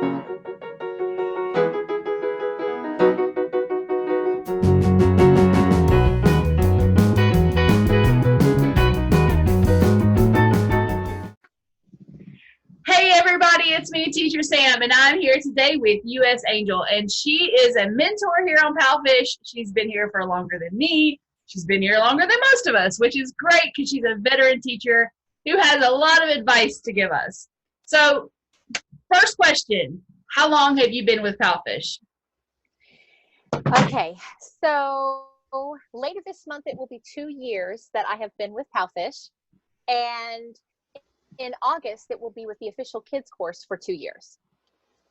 Hey everybody, it's me, Teacher Sam, and I'm here today with US Angel, and she is a mentor here on Palfish. She's been here for longer than me. She's been here longer than most of us, which is great because she's a veteran teacher who has a lot of advice to give us. So, first question, how long have you been with Palfish? Okay, so later this month it will be 2 years that I have been with Palfish, and in August it will be with the official kids course for 2 years.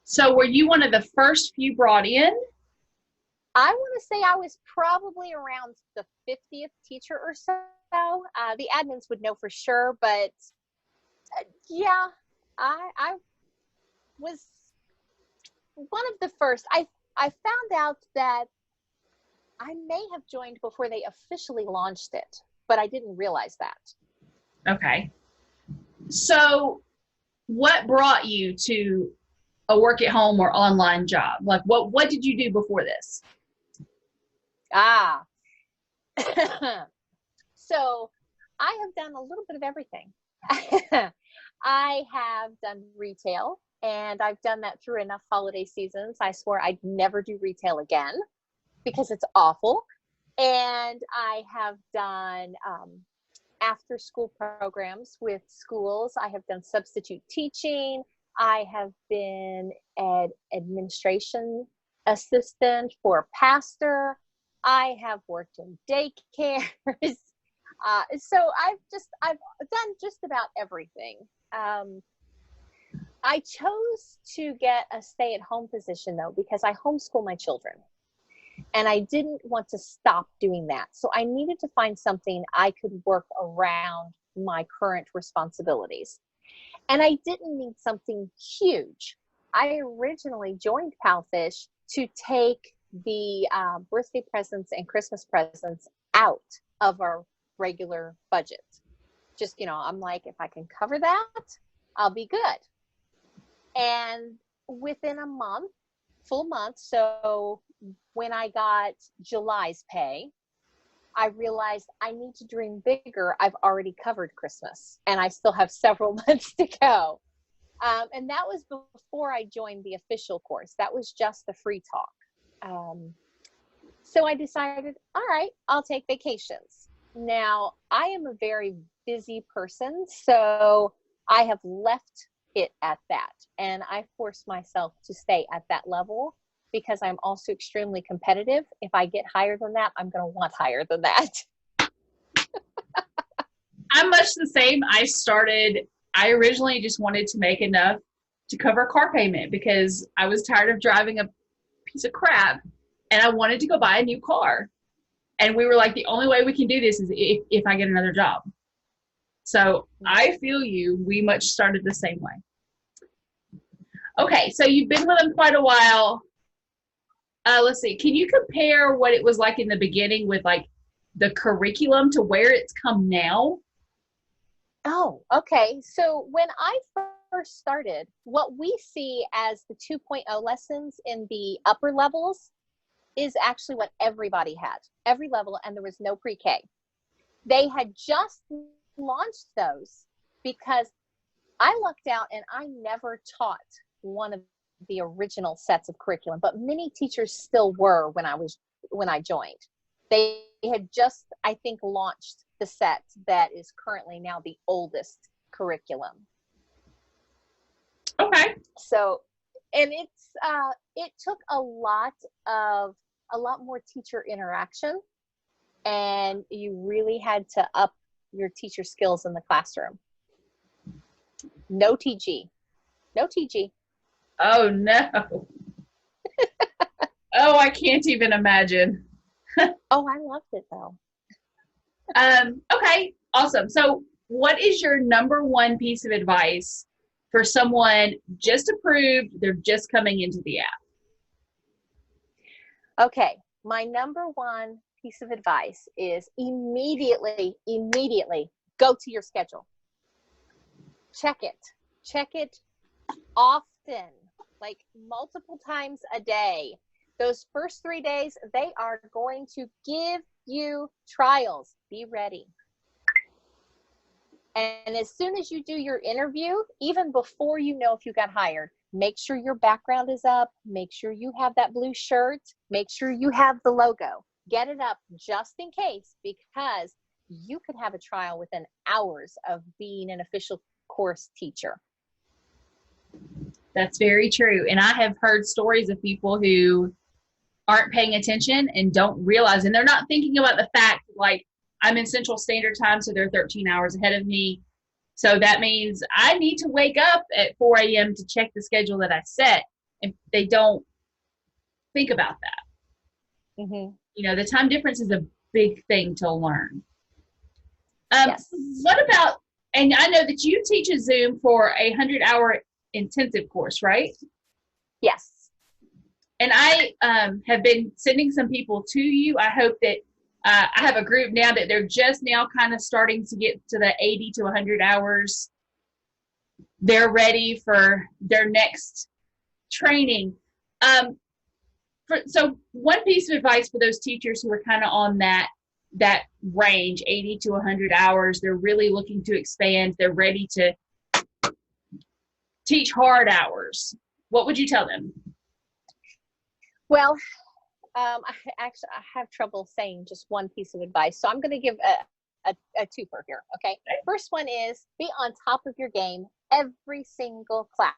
So, were you one of the first few brought in? I want to say I was probably around the 50th teacher or so. The admins would know for sure, but yeah, I was one of the first. I found out that I may have joined before they officially launched it, but I didn't realize that. Okay. So, what brought you to a work at home or online job? Like, what did you do before this? So I have done a little bit of everything. I have done retail, and I've done that through enough holiday seasons. I swore I'd never do retail again because it's awful. And I have done after school programs with schools. I have done substitute teaching. I have been an administration assistant for a pastor. I have worked in daycares. So I've done just about everything. I chose to get a stay-at-home position though, because I homeschool my children, and I didn't want to stop doing that. So I needed to find something I could work around my current responsibilities. And I didn't need something huge. I originally joined Palfish to take the birthday presents and Christmas presents out of our regular budget. Just, I'm like, if I can cover that, I'll be good. And within a month, full month, so when I got July's pay, I realized I need to dream bigger. I've already covered Christmas, and I still have several months to go. And that was before I joined the official course. That was just the free talk. So I decided, all right, I'll take vacations. Now, I am a very busy person, so I have left it at that. And I forced myself to stay at that level because I'm also extremely competitive. If I get higher than that, I'm going to want higher than that. I'm much the same. I originally just wanted to make enough to cover a car payment because I was tired of driving a piece of crap and I wanted to go buy a new car. And we were like, the only way we can do this is if I get another job. So I feel you. We much started the same way. Okay, so you've been with them quite a while. Let's see. Can you compare what it was like in the beginning with like the curriculum to where it's come now? Oh, okay. So when I first started, what we see as the 2.0 lessons in the upper levels is actually what everybody had, every level, and there was no pre-K. They had just launched those because I lucked out and I never taught one of the original sets of curriculum, but many teachers still were when I joined. They had just, I think, launched the set that is currently now the oldest curriculum. Okay. So, and it took a lot more teacher interaction, and you really had to up your teacher skills in the classroom. No TG. Oh no. Oh, I can't even imagine. Oh, I loved it though. Okay, awesome. So what is your number one piece of advice for someone just approved, they're just coming into the app? Okay, my number one piece of advice is immediately go to your schedule. Check it often. like multiple times a day. Those first 3 days, they are going to give you trials. Be ready. And as soon as you do your interview, even before you know if you got hired, make sure your background is up. Make sure you have that blue shirt. Make sure you have the logo. Get it up just in case, because you could have a trial within hours of being an official course teacher. That's very true. And I have heard stories of people who aren't paying attention and don't realize, and they're not thinking about the fact, like, I'm in Central Standard Time, so they're 13 hours ahead of me. So that means I need to wake up at 4 a.m. to check the schedule that I set. And they don't think about that. Mm-hmm. You know, the time difference is a big thing to learn. Yes. What about, and I know that you teach a Zoom for a 100-hour intensive course, right? Yes. And I have been sending some people to you. I hope that I have a group now that they're just now kind of starting to get to the 80 to 100 hours. They're ready for their next training. So one piece of advice for those teachers who are kind of on that range, 80 to 100 hours, they're really looking to expand. They're ready to teach hard hours. What would you tell them? Well, I have trouble saying just one piece of advice. So I'm going to give a twofer here. Okay. First one is be on top of your game every single class.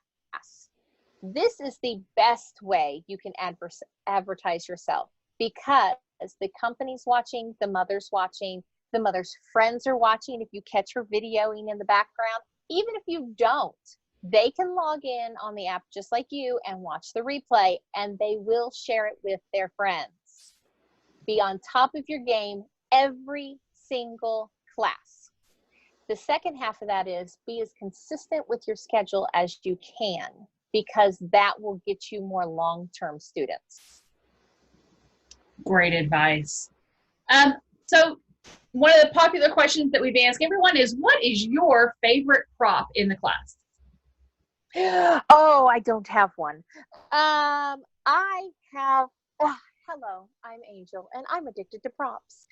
This is the best way you can advertise yourself, because the company's watching, the mother's watching, the mother's friends are watching. If you catch her videoing in the background, even if you don't, they can log in on the app just like you and watch the replay, and they will share it with their friends. Be on top of your game every single class. The second half of that is be as consistent with your schedule as you can, because that will get you more long-term students. Great advice. So one of the popular questions that we've asked everyone is, what is your favorite prop in the class? Oh, I don't have one. I have, hello, I'm Angel, and I'm addicted to props.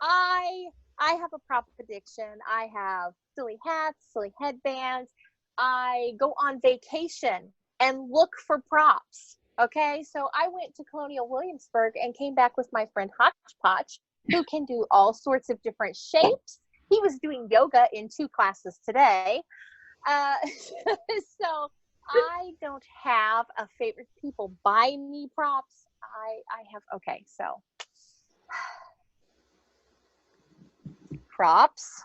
I have a prop addiction. I have silly hats, silly headbands. I go on vacation and look for props. Okay, so I went to Colonial Williamsburg and came back with my friend Hodgepodge, who can do all sorts of different shapes. He was doing yoga in 2 classes today. So I don't have a favorite. People buy me props. I have, okay, so props.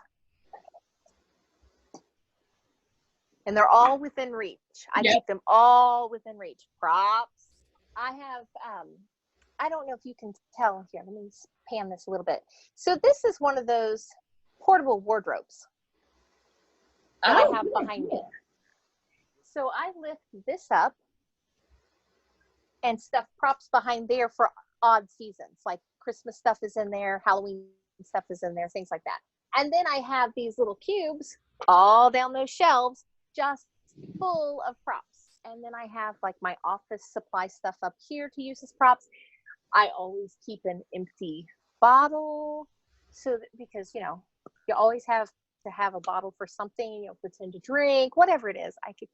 And they're all within reach. I keep them all within reach. Props. I have, I don't know if you can tell here. Let me pan this a little bit. So this is one of those portable wardrobes that I have behind me. So I lift this up and stuff props behind there for odd seasons, like Christmas stuff is in there, Halloween stuff is in there, things like that. And then I have these little cubes all down those shelves, just full of props. And then I have like my office supply stuff up here to use as props. I always keep an empty bottle, so that, because you know, you always have to have a bottle for something, you know, pretend to drink, whatever it is. I could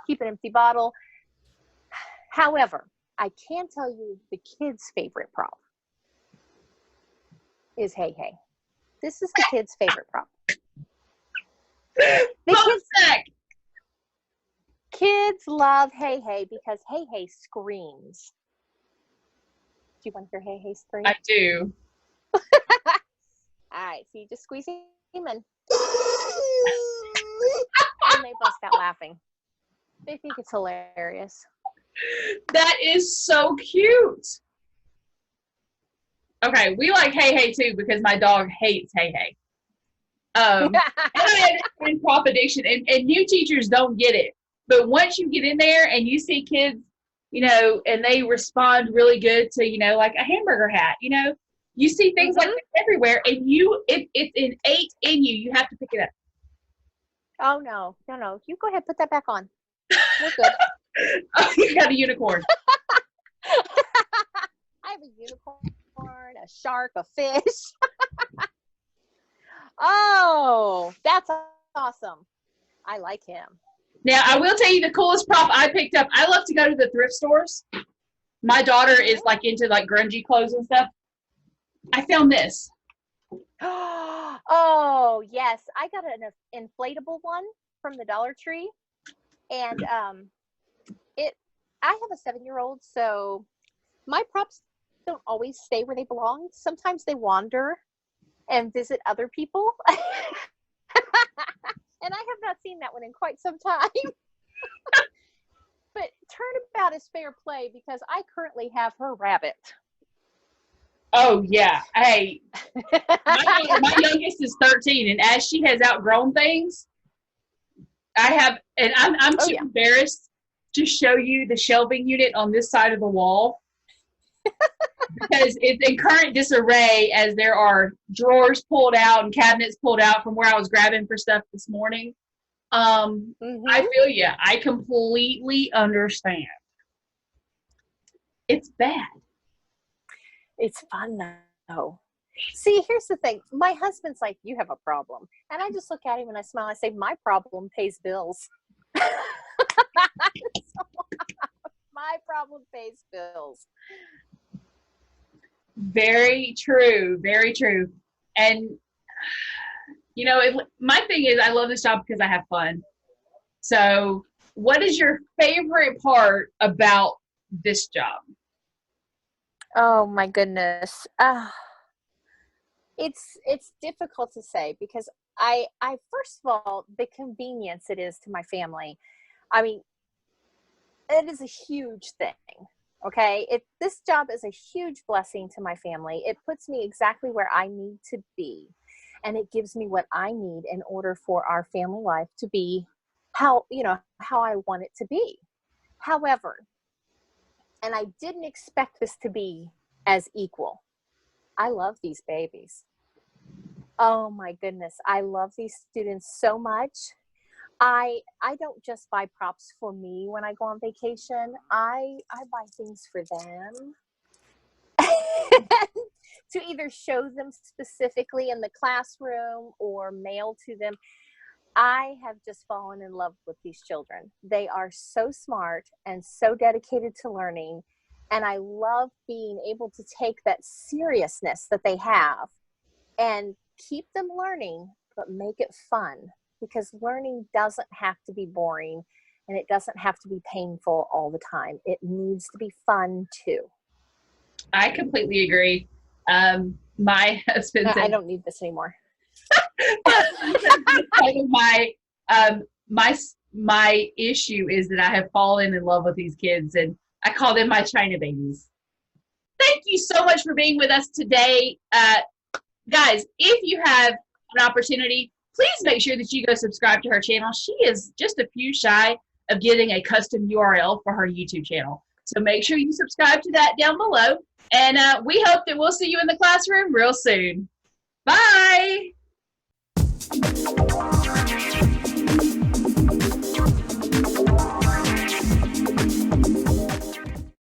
keep an empty bottle. However, I can tell you the kids' favorite prop is Hey Hey. This is the kids' favorite prop. Kids love Hey Hey because Hey Hey screams. Do you want to hear Hey Hey scream? I do. All right, so you just squeeze him in. And they bust out laughing. They think it's hilarious. That is so cute. Okay, we like Hey Hey too because my dog hates Hey Hey. And I understand prop addiction, and new teachers don't get it. But once you get in there and you see kids, you know, and they respond really good to, you know, like a hamburger hat, you know, you see things like that everywhere, and it's innate in you. You have to pick it up. Oh, no. You go ahead, put that back on. We're good. Oh, you got a unicorn. I have a unicorn, a shark, a fish. Oh, that's awesome. I like him. Now, I will tell you the coolest prop I picked up. I love to go to the thrift stores. My daughter is like into like grungy clothes and stuff. I found this. Oh, yes. I got an inflatable one from the Dollar Tree. And I have a 7-year-old, so my props don't always stay where they belong. Sometimes they wander and visit other people. And I have not seen that one in quite some time. But turnabout is fair play because I currently have her rabbit. Oh, yeah. Hey, my youngest is 13, and as she has outgrown things, I'm too embarrassed to show you the shelving unit on this side of the wall because it's in current disarray as there are drawers pulled out and cabinets pulled out from where I was grabbing for stuff this morning. I feel you. I completely understand. It's bad. It's fun though. See, here's the thing. My husband's like, you have a problem. And I just look at him and I smile. I say, my problem pays bills. My problem pays bills. Very true. Very true. And, you know, my thing is I love this job because I have fun. So what is your favorite part about this job? Oh my goodness. It's difficult to say because I first of all, the convenience it is to my family. I mean, it is a huge thing. Okay. This job is a huge blessing to my family. It puts me exactly where I need to be. And it gives me what I need in order for our family life to be how I want it to be. However, and I didn't expect this to be as equal. I love these babies. Oh my goodness. I love these students so much. I don't just buy props for me when I go on vacation. I buy things for them to either show them specifically in the classroom or mail to them. I have just fallen in love with these children. They are so smart and so dedicated to learning. And I love being able to take that seriousness that they have and keep them learning, but make it fun. Because learning doesn't have to be boring and it doesn't have to be painful all the time. It needs to be fun too. I completely agree. My husband said, I don't need this anymore. my issue is that I have fallen in love with these kids and I call them my China babies. Thank you so much for being with us today. Guys, if you have an opportunity, please make sure that you go subscribe to her channel. She is just a few shy of getting a custom URL for her YouTube channel. So make sure you subscribe to that down below. And we hope that we'll see you in the classroom real soon. Bye.